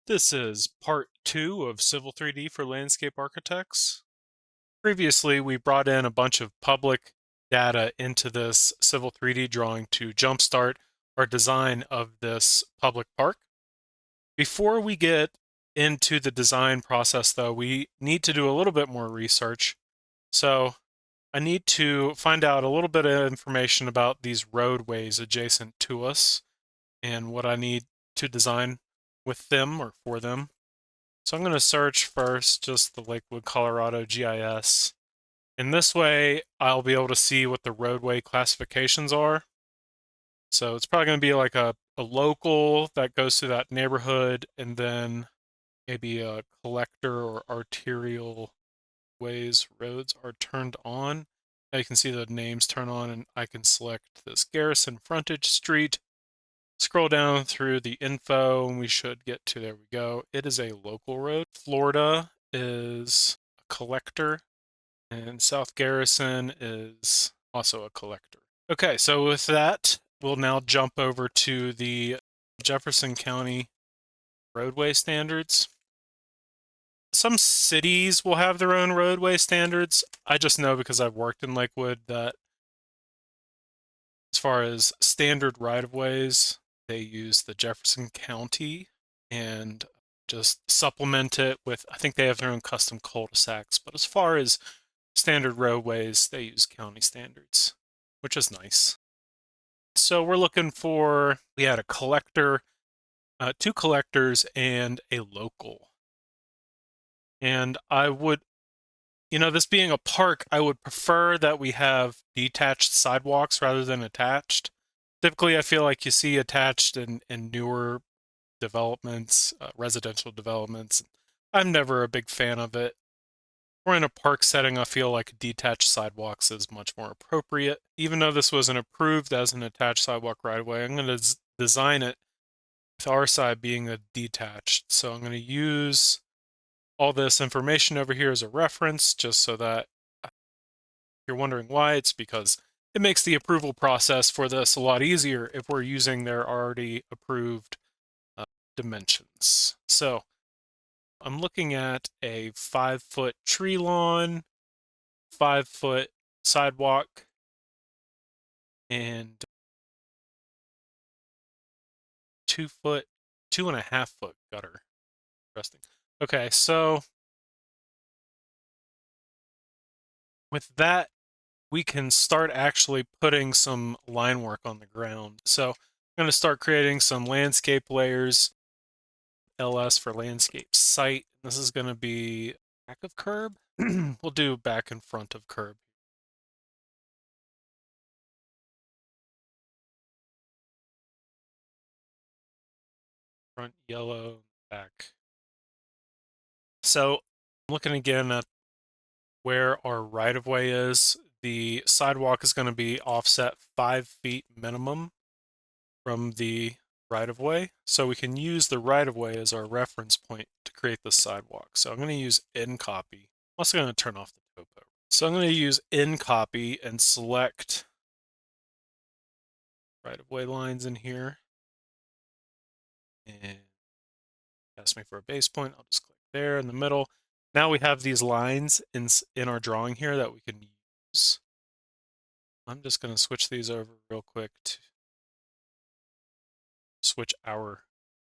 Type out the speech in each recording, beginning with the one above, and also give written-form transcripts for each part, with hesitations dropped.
This is part 2 of Civil 3D for Landscape Architects. Previously, we brought in a bunch of public data into this Civil 3D drawing to jumpstart our design of this public park. Before we get into the design process, though, we need to do a little bit more research. So I need to find out a little bit of information about these roadways adjacent to us and what I need to design with them or for them. So I'm going to search first just the Lakewood, Colorado GIS. And this way I'll be able to see what the roadway classifications are. So it's probably going to be like a local that goes through that neighborhood, and then maybe a collector or arterial ways roads are turned on. Now you can see the names turn on, and I can select this Garrison Frontage Street. Scroll down through the info and we should get to, there we go. It is a local road. Florida is a collector, and South Garrison is also a collector. Okay, so with that, we'll now jump over to the Jefferson County roadway standards. Some cities will have their own roadway standards. I just know because I've worked in Lakewood that as far as standard right-of-ways, they use the Jefferson County and just supplement it with, I think they have their own custom cul-de-sacs, but as far as standard roadways, they use county standards, which is nice. So we're looking for, we had a collector, two collectors, and a local. And I would, this being a park, I would prefer that we have detached sidewalks rather than attached. Typically, I feel like you see attached in newer developments, residential developments. I'm never a big fan of it. We're in a park setting, I feel like detached sidewalks is much more appropriate. Even though this wasn't approved as an attached sidewalk right away, I'm going to design it with our side being a detached. So I'm going to use all this information over here as a reference, just so that if you're wondering why, it's because it makes the approval process for this a lot easier if we're using their already approved dimensions. So I'm looking at a 5-foot tree lawn, 5-foot sidewalk, and 2-foot, 2.5-foot gutter. Interesting. Okay, so with that, we can start actually putting some line work on the ground. So I'm going to start creating some landscape layers. LS for landscape site. This is going to be back of curb. We'll do back and front of curb. Front yellow, back. So I'm looking again at where our right-of-way is. The sidewalk is going to be offset 5 feet minimum from the right-of-way. So we can use the right-of-way as our reference point to create the sidewalk. So I'm going to use InCopy. I'm also going to turn off the topo. So I'm going to use InCopy and select right-of-way lines in here. And ask me for a base point. I'll just click there in the middle. Now we have these lines in our drawing here that we can use. I'm just going to switch these over real quick to switch our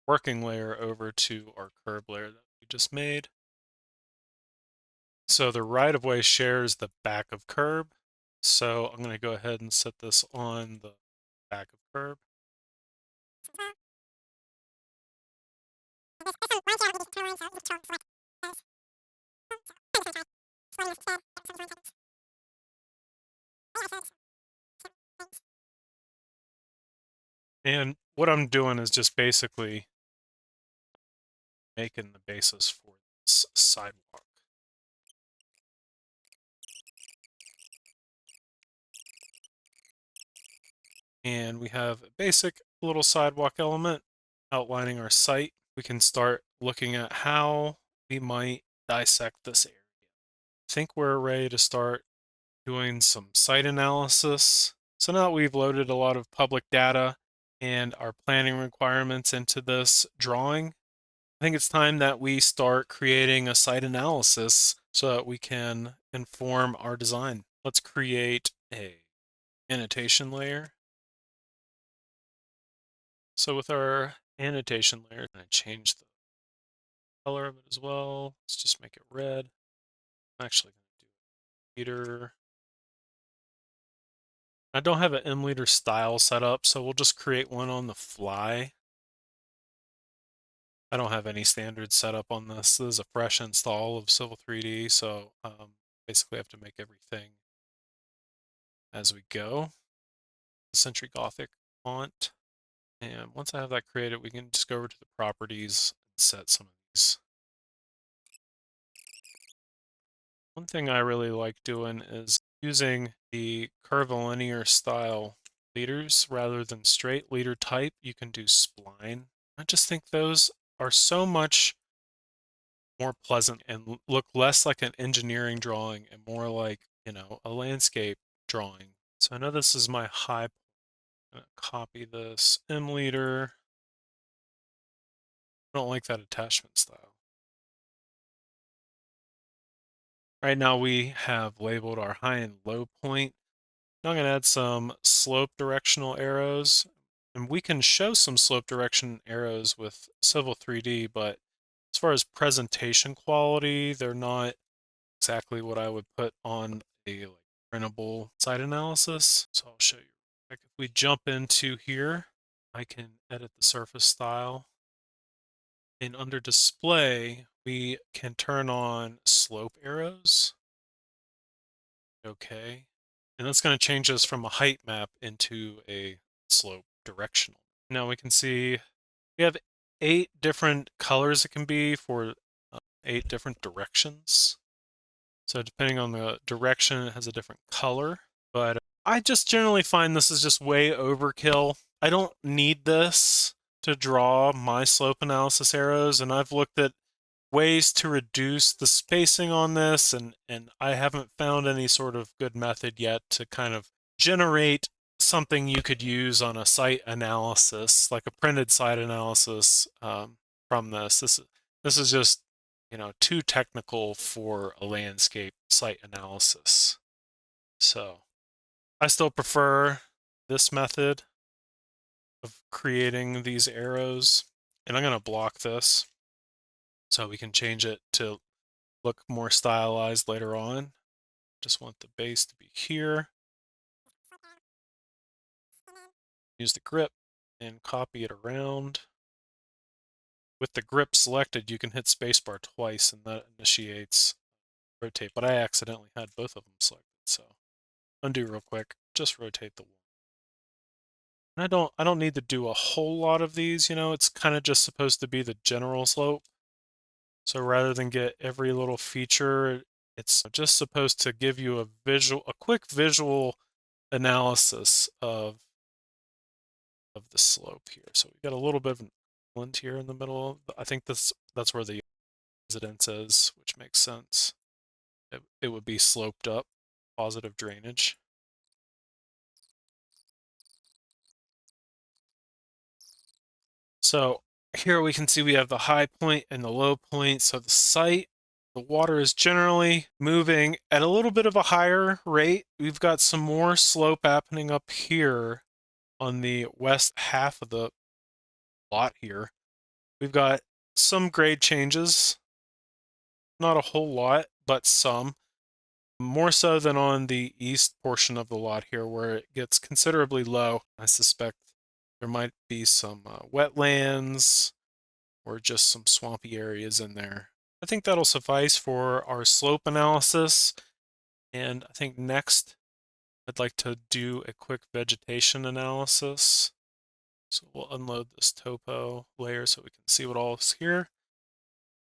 working layer over to our curb layer that we just made. So the right-of-way shares the back of curb. So I'm going to go ahead and set this on the back of curb. And what I'm doing is just basically making the basis for this sidewalk. And we have a basic little sidewalk element outlining our site. We can start looking at how we might dissect this area. I think we're ready to start doing some site analysis. So now that we've loaded a lot of public data and our planning requirements into this drawing, I think it's time that we start creating a site analysis so that we can inform our design. Let's create a annotation layer. So with our annotation layer, I'm going to change the color of it as well. Let's just make it red. I'm actually going to do meter. I don't have an mLeader style set up, so we'll just create one on the fly. I don't have any standards set up on this. This is a fresh install of Civil 3D, so basically I have to make everything as we go. Century Gothic font. And once I have that created, we can just go over to the properties and set some of these. One thing I really like doing is using the curvilinear style leaders rather than straight leader type. You can do spline. I just think those are so much more pleasant and look less like an engineering drawing and more like, a landscape drawing. So I know this is my high. I'm going to copy this mLeader. I don't like that attachment style. Right now we have labeled our high and low point. Now I'm going to add some slope directional arrows. And we can show some slope direction arrows with Civil 3D, but as far as presentation quality, they're not exactly what I would put on a printable site analysis. So I'll show you. Like if we jump into here, I can edit the surface style. And under display, we can turn on slope arrows. Okay. And that's going to change us from a height map into a slope directional. Now we can see we have 8 different colors it can be for 8 different directions. So depending on the direction, it has a different color. But I just generally find this is just way overkill. I don't need this to draw my slope analysis arrows, and I've looked at ways to reduce the spacing on this, and I haven't found any sort of good method yet to kind of generate something you could use on a site analysis, like a printed site analysis from this. This is just, too technical for a landscape site analysis. So I still prefer this method of creating these arrows, and I'm going to block this so we can change it to look more stylized later on. Just want the base to be here. Use the grip and copy it around. With the grip selected, you can hit spacebar twice and that initiates rotate, but I accidentally had both of them selected, so undo real quick, just rotate the one. And I don't need to do a whole lot of these, it's kind of just supposed to be the general slope. So rather than get every little feature, it's just supposed to give you a quick visual analysis of the slope here. So we got a little bit of an island here in the middle. I think that's where the residence is, which makes sense. It would be sloped up, positive drainage. So here we can see we have the high point and the low point. So the site, the water is generally moving at a little bit of a higher rate. We've got some more slope happening up here on the west half of the lot here. We've got some grade changes, not a whole lot, but some. More so than on the east portion of the lot here, where it gets considerably low. I suspect there might be some wetlands or just some swampy areas in there. I think that'll suffice for our slope analysis. And I think next, I'd like to do a quick vegetation analysis. So we'll unload this topo layer so we can see what all is here.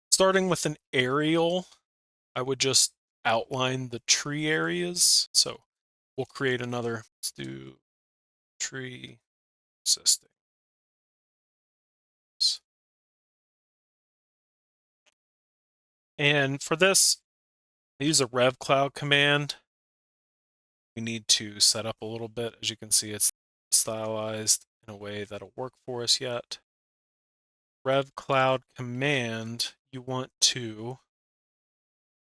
Starting with an aerial, I would just outline the tree areas. So we'll create another, let's do tree existing. And for this, I use a rev cloud command. We need to set up a little bit. As you can see, it's stylized in a way that'll work for us yet. rev cloud command, you want to,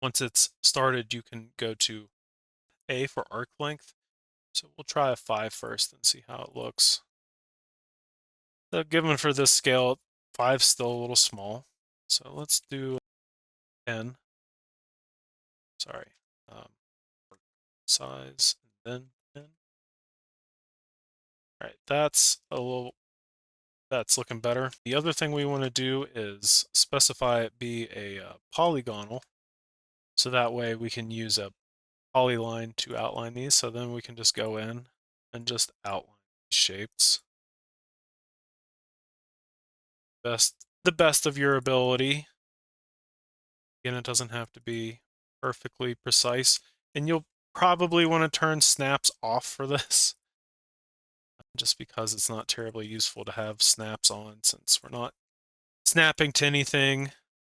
once it's started, you can go to A for arc length. So we'll try a 5 first and see how it looks. So given for this scale, 5's still a little small. So let's do 10. Sorry. Um, size, and then 10. All right, that's looking better. The other thing we want to do is specify it be a polygonal. So that way we can use a polyline to outline these. So then we can just go in and just outline these shapes. The best of your ability. Again, it doesn't have to be perfectly precise. And you'll probably want to turn snaps off for this, just because it's not terribly useful to have snaps on since we're not snapping to anything.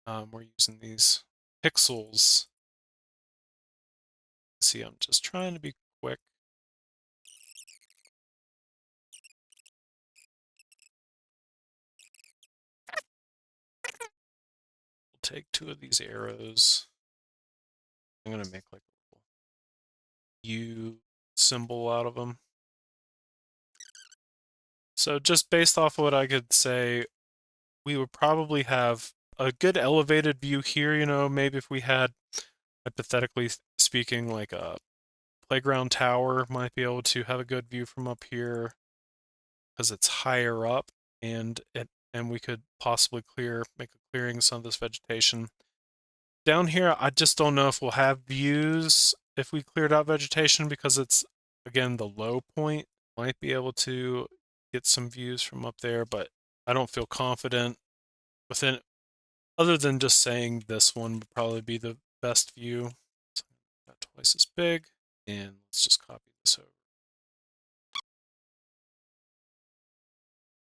We're using these pixels. See, I'm just trying to be quick. We'll take 2 of these arrows. I'm going to make like a little U symbol out of them. So just based off what I could say, we would probably have a good elevated view here. You know, maybe if we had, hypothetically speaking, like a playground tower might be able to have a good view from up here because it's higher up, and we could possibly make a clearing of some of this vegetation. Down here, I just don't know if we'll have views if we cleared out vegetation because it's, again, the low point. Might be able to get some views from up there, but I don't feel confident within, other than just saying this one would probably be the best view. So not twice as big, and let's just copy this over.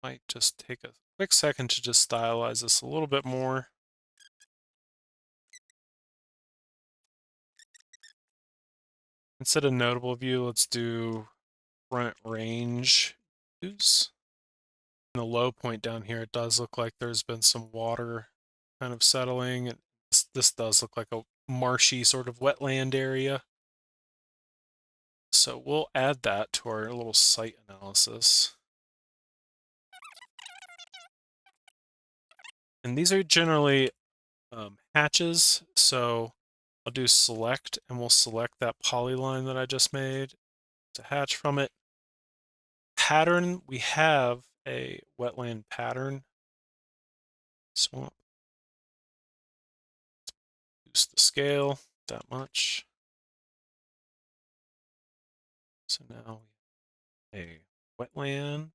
Might just take a quick second to just stylize this a little bit more. Instead of notable view, let's do front range views. In the low point down here, it does look like there's been some water kind of settling. This does look like a marshy sort of wetland area. So we'll add that to our little site analysis. And these are generally hatches, so I'll do select, and we'll select that polyline that I just made to hatch from it. Pattern, we have a wetland pattern. Swamp. Boost the scale that much. So now we have a wetland.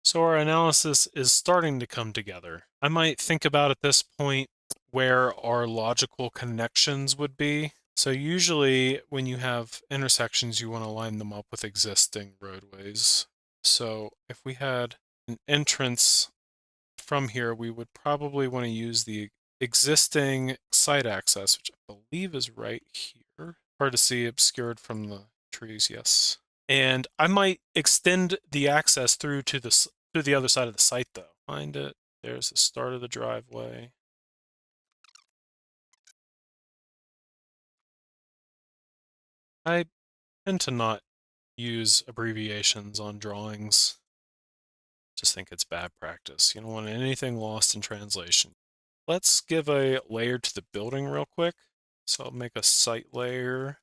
So our analysis is starting to come together. I might think about at this point where our logical connections would be. So usually when you have intersections, you want to line them up with existing roadways. So if we had an entrance from here, we would probably want to use the existing site access, which I believe is right here. Hard to see, obscured from the trees, yes. And I might extend the access through to the other side of the site, though. Find it. There's the start of the driveway. I tend to not use abbreviations on drawings. Just think it's bad practice. You don't want anything lost in translation. Let's give a layer to the building real quick. So I'll make a site layer.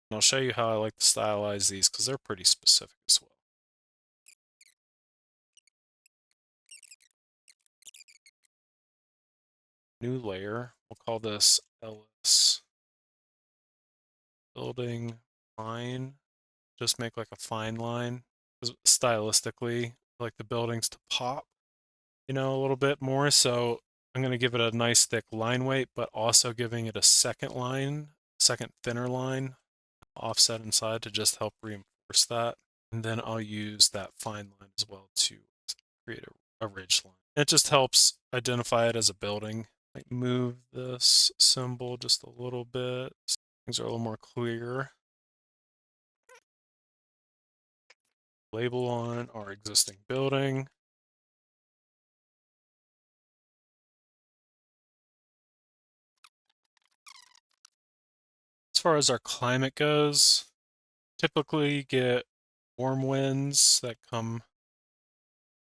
And I'll show you how I like to stylize these because they're pretty specific as well. New layer. We'll call this LS. Building line. Just make like a fine line. Stylistically, I like the buildings to pop, you know, a little bit more. So I'm going to give it a nice thick line weight, but also giving it a second thinner line offset inside to just help reinforce that. And then I'll use that fine line as well to create a ridge line. It just helps identify it as a building. Like move this symbol just a little bit. Things are a little more clear. label on our existing building. As far as our climate goes, typically get warm winds that come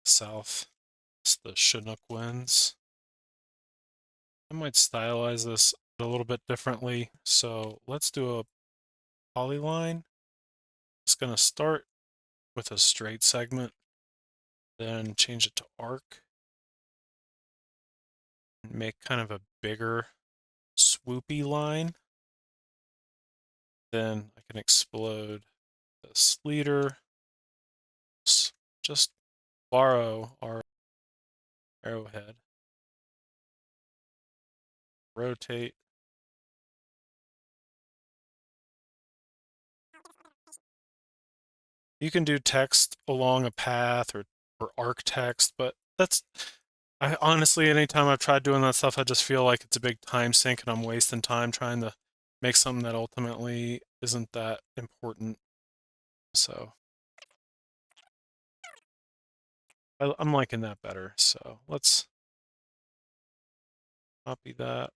south. It's the Chinook winds. I might stylize this a little bit differently. So let's do a polyline. It's going to start with a straight segment, then change it to arc, and make kind of a bigger swoopy line. Then I can explode this leader. Just borrow our arrowhead, rotate. You can do text along a path or arc text, but I honestly, anytime I've tried doing that stuff, I just feel like it's a big time sink and I'm wasting time trying to make something that ultimately isn't that important. So I'm liking that better. So let's copy that.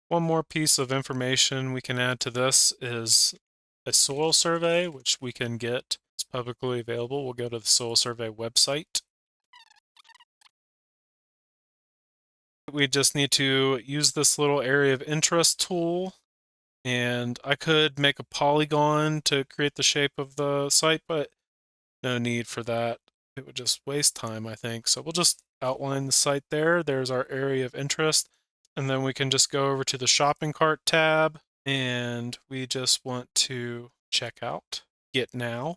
One more piece of information we can add to this is a soil survey, which we can get. It's publicly available. We'll go to the soil survey website. We just need to use this little area of interest tool, and I could make a polygon to create the shape of the site, but no need for that. It would just waste time, I think. So we'll just outline the site there. There's our area of interest. And then we can just go over to the shopping cart tab, and we just want to check out Get Now.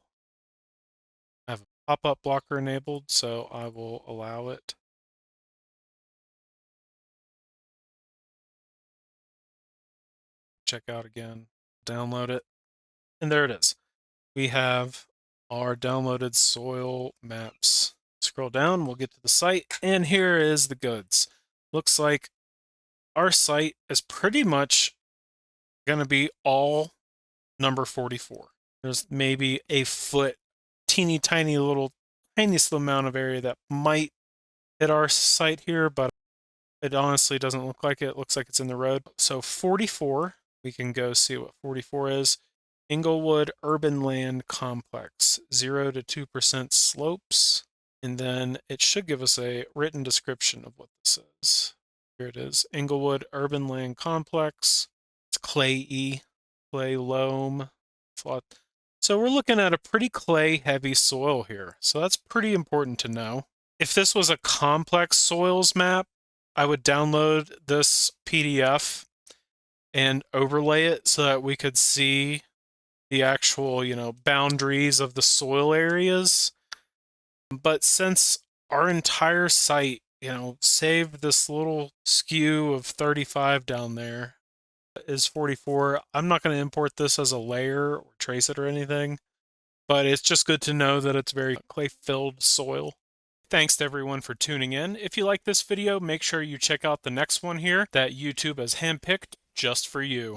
I have a pop-up blocker enabled, so I will allow it. Check out again, download it, and there it is. We have our downloaded soil maps. Scroll down, we'll get to the site, and here is the goods. Looks like our site is pretty much going to be all number 44. There's maybe a foot, teeny tiny little, tiniest amount of area that might hit our site here, but it honestly doesn't look like it. It looks like it's in the road. So 44, we can go see what 44 is. Inglewood Urban Land Complex, 0 to 2% slopes. And then it should give us a written description of what this is. Here it is, Inglewood Urban Land Complex. It's clay-y, clay loam. So we're looking at a pretty clay-heavy soil here. So that's pretty important to know. If this was a complex soils map, I would download this PDF and overlay it so that we could see the actual, boundaries of the soil areas. But since our entire site, saved this little skew of 35 down there is 44, I'm not going to import this as a layer or trace it or anything, but it's just good to know that it's very clay-filled soil. Thanks to everyone for tuning in. If you like this video, make sure you check out the next one here that YouTube has handpicked just for you.